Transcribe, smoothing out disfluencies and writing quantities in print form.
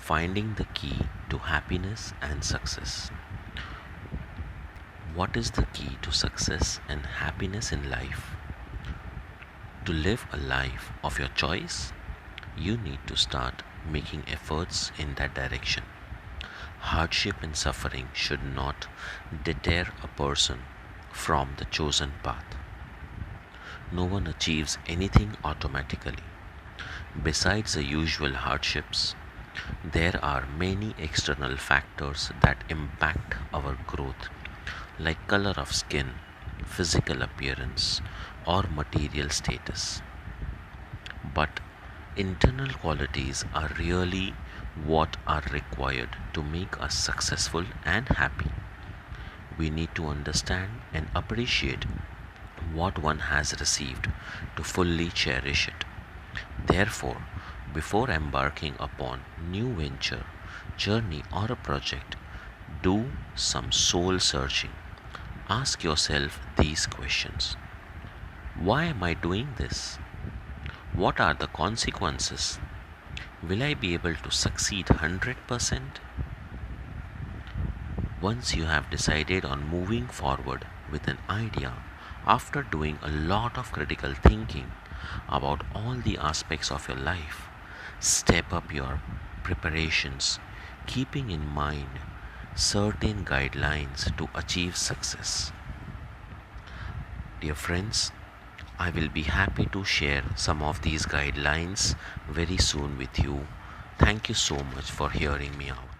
Finding the key to happiness and success. What is the key to success and happiness in life? To live a life of your choice, you need to start making efforts in that direction. Hardship and suffering should not deter a person from the chosen path. No one achieves anything automatically. Besides the usual hardships, there are many external factors that impact our growth, like color of skin, physical appearance, or material status. But internal qualities are really what are required to make us successful and happy. We need to understand and appreciate what one has received to fully cherish it. Therefore, before embarking upon new venture, journey or a project, do some soul searching. Ask yourself these questions. Why am I doing this? What are the consequences? Will I be able to succeed 100%? Once you have decided on moving forward with an idea, after doing a lot of critical thinking about all the aspects of your life, step up your preparations, keeping in mind certain guidelines to achieve success. Dear friends, I will be happy to share some of these guidelines very soon with you. Thank you so much for hearing me out.